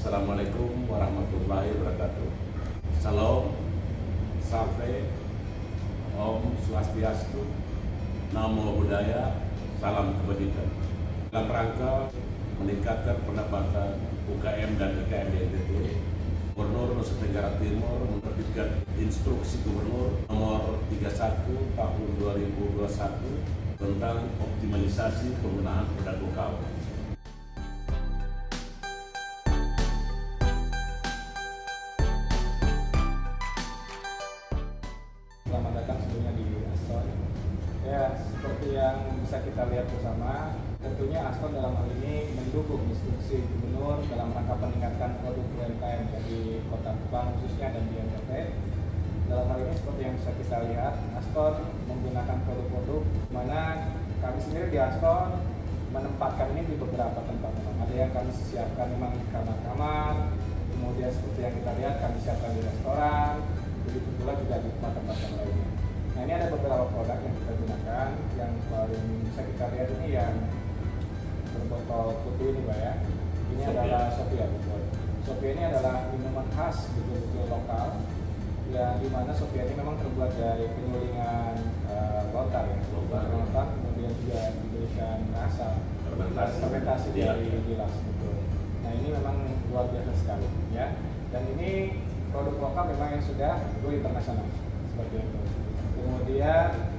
Assalamualaikum warahmatullahi wabarakatuh. Salam, Safe, Om Swastiastu, Namo Buddhaya, Salam Kebajikan. Dalam rangka meningkatkan pendapatan UKM dan IKM di NTT, Gubernur Nusa Tenggara Timur menerbitkan Instruksi Gubernur Nomor 31 Tahun 2021 tentang optimalisasi penggunaan produk lokal. Selamat datang sebelumnya di Aston. Ya, seperti yang bisa kita lihat bersama, tentunya Aston dalam hal ini mendukung instruksi gubernur dalam rangka peningkatan produk UMKM di Kota Kupang khususnya dan di NTT. Dalam hal ini seperti yang bisa kita lihat, Aston menggunakan produk-produk mana kami sendiri di Aston menempatkan ini di beberapa tempat. Ada yang kami siapkan memang di kamar-kamar, kemudian seperti yang kita lihat kami siapkan di restoran, begitu pula juga di tempat-tempat yang lainnya. Nah, ini ada beberapa produk yang kita gunakan. Yang paling bisa kita lihat ini yang berbotol putih ini, Pak ya. Ini adalah Sophia, betul. Sophia ini adalah minuman khas betul-betul lokal, yang dimana Sophia ini memang terbuat dari penyulingan lontar ya, lontar, kemudian juga diberikan rasa fermentasi dari gilas, betul. Nah, ini memang luar biasa sekali ya. Dan ini produk lokal memang yang sudah go internasional seperti itu. Kemudian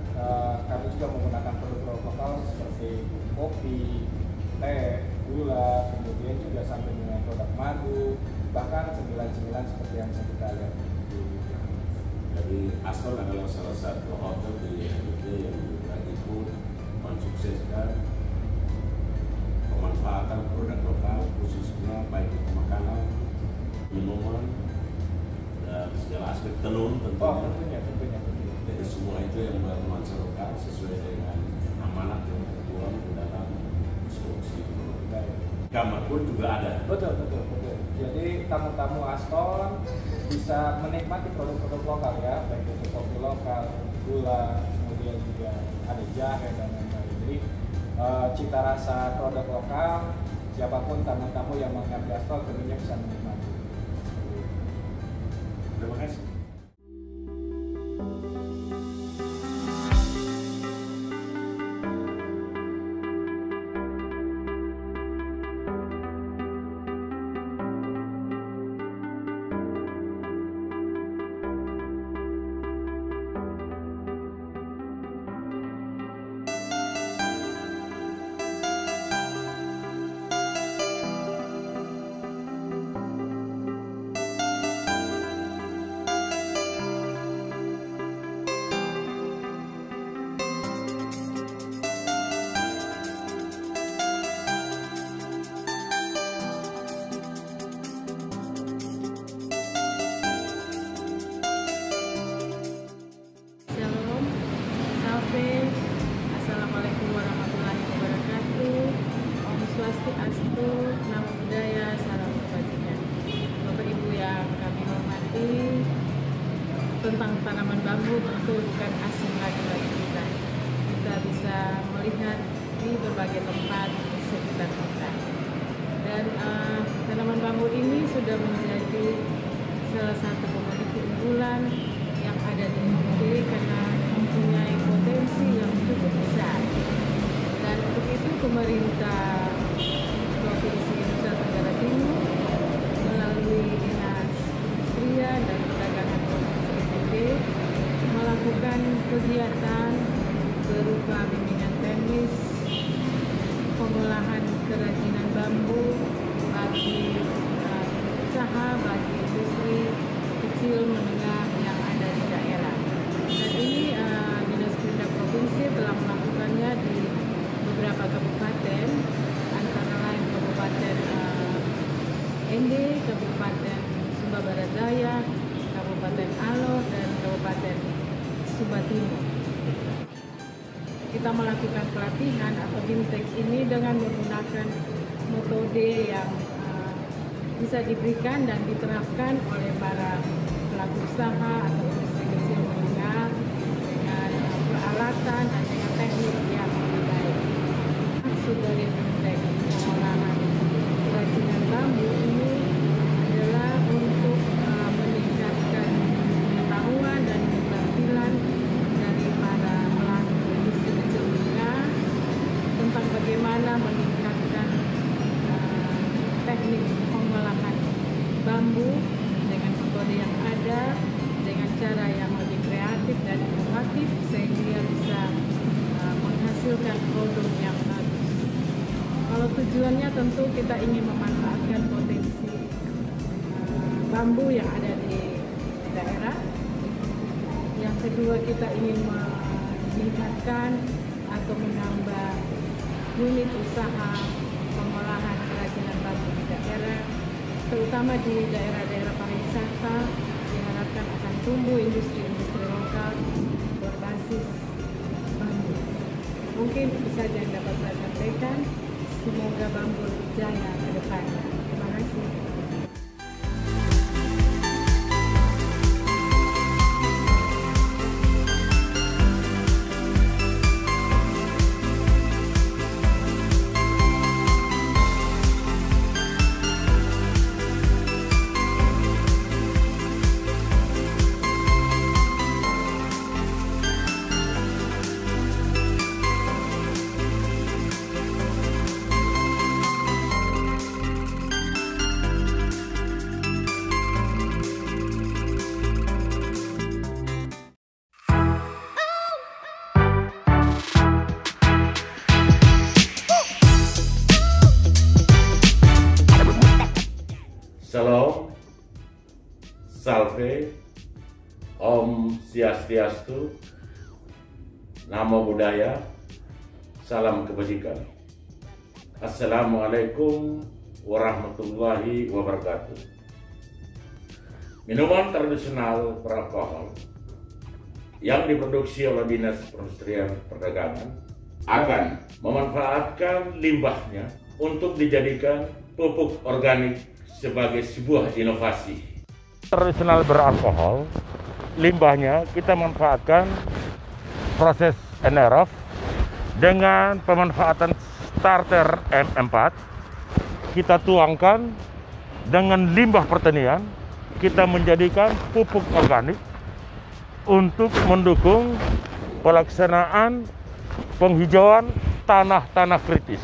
kami juga menggunakan produk lokal seperti kopi, teh, gula, kemudian juga sampai dengan produk madu, bahkan cemilan-cemilan seperti yang bisa kita lihat. Jadi Aston adalah salah satu hotel di NTT yang juga ikut mensukseskan pemanfaatan produk lokal, khususnya baik itu makanan, minuman, dan segala aspek tenun tentunya. Tentunya. Jadi semua itu yang bernuansa lokal sesuai dengan amanat yang tertuang di dalam instruksi. Kamar pun juga ada. Betul. Jadi tamu-tamu Aston bisa menikmati produk-produk lokal ya, baik itu kopi lokal, gula, kemudian juga ada jahe dan lain-lain. Jadi cita rasa produk lokal, siapapun tamu-tamu yang menginap di Aston tentunya bisa menikmati. Terima kasih. Assalamualaikum warahmatullahi wabarakatuh. Om Swastiastu, Namo Buddhaya, Salam Kebajikan. Bapak Ibu yang kami hormati, tentang tanaman bambu tentu bukan asing lagi bagi kita. Kita bisa melihat di berbagai tempat di sekitar kita. Dan tanaman bambu ini sudah menjadi salah satu komoditi unggulan yang ada di NTT karena mempunyai potensi yang cukup besar. Dan untuk itu pemerintah Provinsi Nusa Tenggara Timur melalui Dinas Perindustrian dan Perdagangan Provinsi NTT melakukan kegiatan berupa bimbingan teknis pengolahan kerajinan bambu bagi usaha, bagi industri kecil menengah yang ada di daerah. Dan ini Dinas Perindustrian Provinsi telah melakukannya di beberapa kabupaten, antara lain Kabupaten ND, Kabupaten Sumba Barat Daya, Kabupaten Alor, dan Kabupaten Sumba Timur. Kita melakukan pelatihan atau BIMTEK ini dengan menggunakan metode yang bisa diberikan dan diterapkan oleh para pelaku usaha atau industri kecil menengah dengan peralatan dan dengan teknik yang lebih baik. Maksud dari BIMTEK pengolahan kerajinan bambu ini bambu dengan metode yang ada, dengan cara yang lebih kreatif dan inovatif sehingga bisa menghasilkan produk yang bagus. Kalau tujuannya tentu kita ingin memanfaatkan potensi bambu yang ada di daerah. Yang kedua, kita ingin meningkatkan atau menambah unit usaha pengolahan kerajinan bambu di daerah, terutama di daerah-daerah pariwisata. Diharapkan akan tumbuh industri-industri lokal berbasis bambu. Mungkin itu saja yang dapat saya sampaikan. Semoga bambu jaya ke depannya. Terima kasih. Salam, Salve, Om Swastiastu, Namo Buddhaya, salam kebajikan. Assalamualaikum warahmatullahi wabarakatuh. Minuman tradisional beralkohol yang diproduksi oleh Dinas Perindustrian Perdagangan akan memanfaatkan limbahnya untuk dijadikan pupuk organik sebagai sebuah inovasi. Tradisional beralkohol, limbahnya kita manfaatkan proses anaerob dengan pemanfaatan starter M4. Kita tuangkan dengan limbah pertanian, kita menjadikan pupuk organik untuk mendukung pelaksanaan penghijauan tanah-tanah kritis.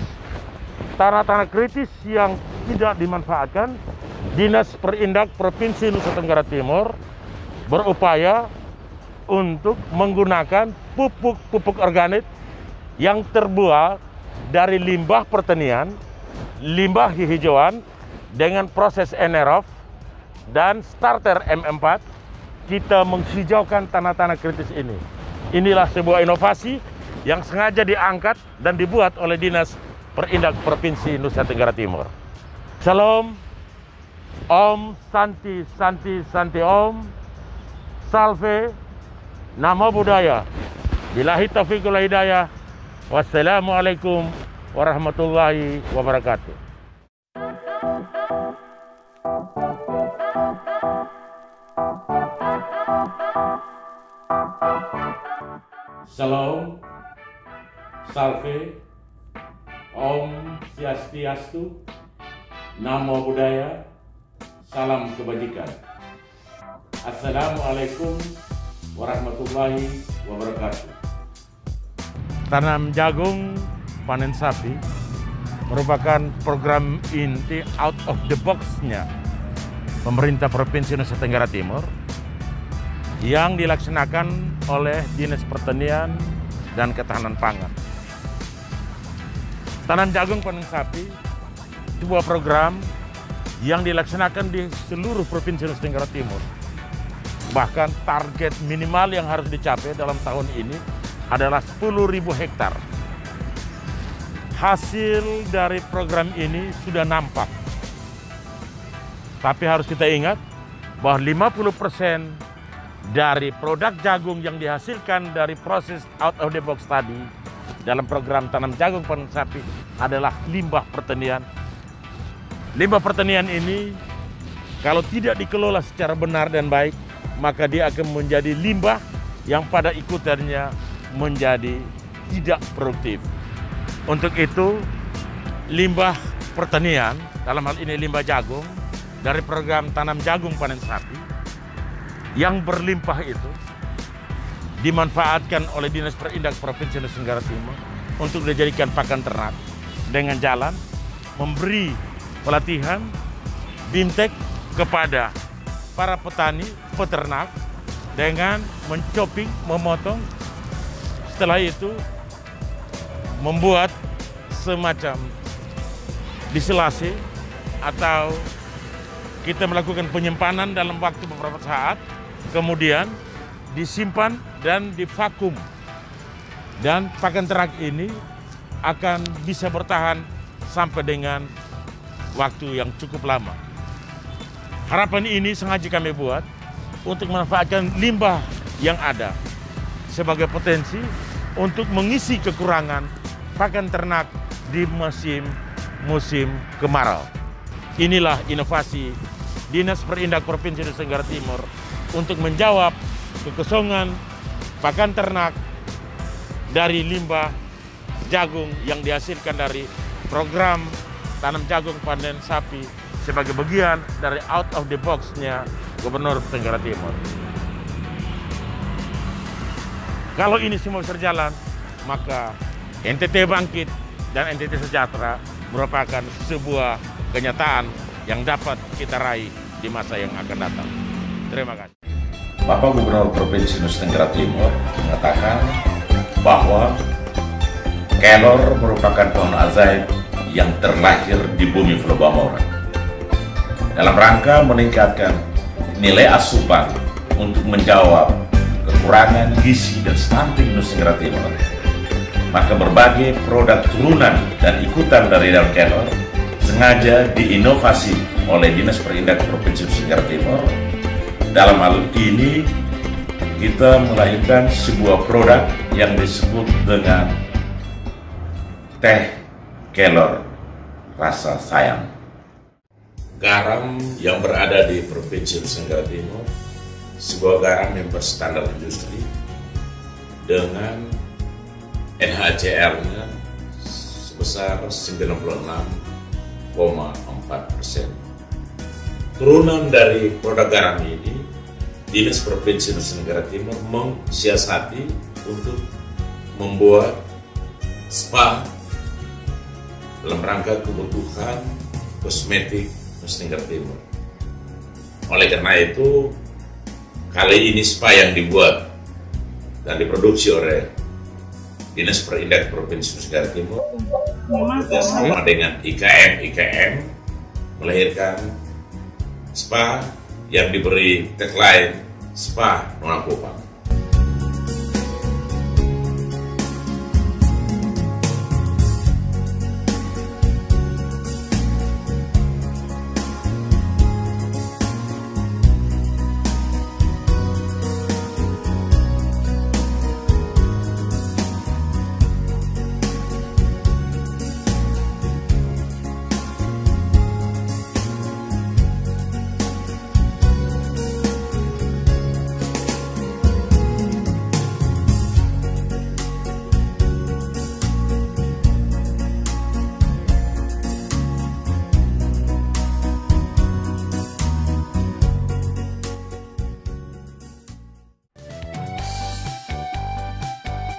Tanah-tanah kritis yang tidak dimanfaatkan, Dinas Perindak Provinsi Nusa Tenggara Timur berupaya untuk menggunakan pupuk-pupuk organik yang terbuat dari limbah pertanian, limbah hijauan dengan proses anaerob dan starter M4. Kita menghijaukan tanah-tanah kritis ini. Inilah sebuah inovasi yang sengaja diangkat dan dibuat oleh Dinas Perindak Provinsi Nusa Tenggara Timur. Salam, Om Santi Santi Santi Om, Salve, Namo Buddhaya, Billahi taufiq wal hidayah. Wassalamualaikum warahmatullahi wabarakatuh. Salam, Salve, Om Swastiastu, Namo Buddhaya, salam kebajikan. Assalamualaikum warahmatullahi wabarakatuh. Tanam jagung, panen sapi merupakan program inti out of the box-nya pemerintah Provinsi Nusa Tenggara Timur yang dilaksanakan oleh Dinas Pertanian dan Ketahanan Pangan. Tanam jagung, panen sapi sebuah program yang dilaksanakan di seluruh Provinsi Nusa Tenggara Timur. Bahkan target minimal yang harus dicapai dalam tahun ini adalah 10.000 hektar. Hasil dari program ini sudah nampak. Tapi harus kita ingat bahwa 50% dari produk jagung yang dihasilkan dari proses out of the box tadi dalam program tanam jagung panen sapi adalah limbah pertanian. Limbah pertanian ini kalau tidak dikelola secara benar dan baik, maka dia akan menjadi limbah yang pada ikutannya menjadi tidak produktif. Untuk itu, limbah pertanian, dalam hal ini limbah jagung, dari program tanam jagung panen sapi, yang berlimpah itu dimanfaatkan oleh Dinas Perindak Provinsi Nusa Tenggara Timur untuk dijadikan pakan ternak dengan jalan memberi pelatihan, bimtek, kepada para petani, peternak dengan mencoping, memotong. Setelah itu membuat semacam disilase atau kita melakukan penyimpanan dalam waktu beberapa saat, kemudian disimpan dan divakum. Dan pakan ternak ini akan bisa bertahan sampai dengan waktu yang cukup lama. Harapan ini sengaja kami buat untuk memanfaatkan limbah yang ada sebagai potensi untuk mengisi kekurangan pakan ternak di musim kemarau. Inilah inovasi Dinas Perindak Provinsi Nusa Tenggara Timur untuk menjawab kekosongan pakan ternak dari limbah jagung yang dihasilkan dari program tanam jagung panen sapi sebagai bagian dari out of the box-nya Gubernur Tenggara Timur. Kalau ini semua berjalan, maka NTT Bangkit dan NTT Sejahtera merupakan sebuah kenyataan yang dapat kita raih di masa yang akan datang. Terima kasih. Bapak Gubernur Provinsi Nusa Tenggara Timur mengatakan bahwa kelor merupakan pohon ajaib yang terlahir di bumi Pulau Bamora dalam rangka meningkatkan nilai asupan untuk menjawab kekurangan gizi dan stunting Nusa Tenggara Timur. Maka berbagai produk turunan dan ikutan dari daun kelor sengaja diinovasi oleh Dinas Perindak Provinsi Nusa Tenggara Timur. Dalam hal ini kita melahirkan sebuah produk yang disebut dengan teh kelor rasa sayang. Garam yang berada di Provinsi Nusa Tenggara Timur, sebuah garam yang berstandar industri dengan NHCR-nya sebesar 96,4%. Turunan dari produk garam ini, Dinas Provinsi Nusa Tenggara Timur mensiasati untuk membuat spa dalam rangka kebutuhan kosmetik Nusa Tenggara Timur. Oleh karena itu, kali ini spa yang dibuat dan diproduksi oleh Dinas Perindak Provinsi Nusa Tenggara Timur bersama dengan IKM melahirkan spa yang diberi tagline Spa Nona Kupang.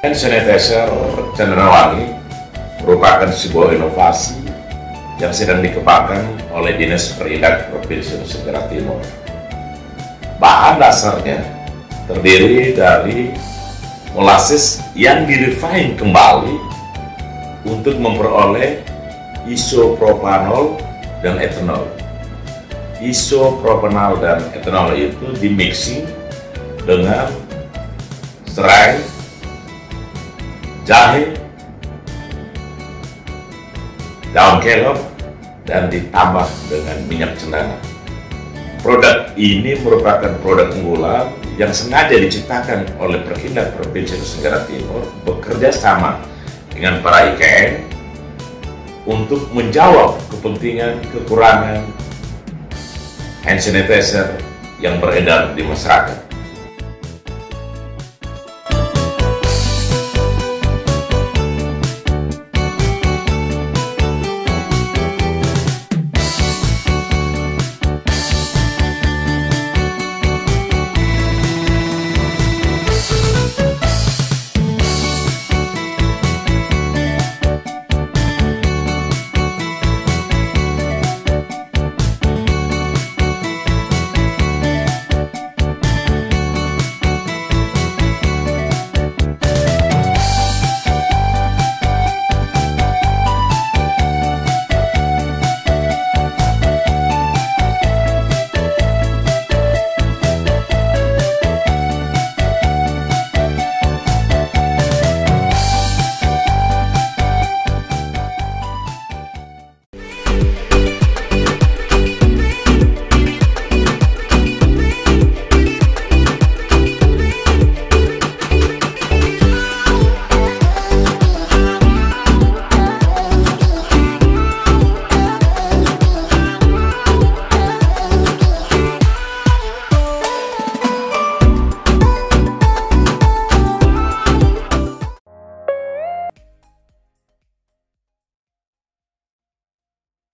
Hand sanitizer Cenderawasih merupakan sebuah inovasi yang sedang dikembangkan oleh Dinas Perindak Provinsi Nusa Tenggara Timur. Bahan dasarnya terdiri dari molasses yang direfine kembali untuk memperoleh isopropanol dan etanol. Isopropanol dan etanol itu dimixing dengan serai, jahe, daun kelor, dan ditambah dengan minyak cendana. Produk ini merupakan produk unggulan yang sengaja diciptakan oleh Perindak Provinsi Nusa Tenggara Timur bekerja sama dengan para IKM untuk menjawab kepentingan kekurangan hand sanitizer yang beredar di masyarakat.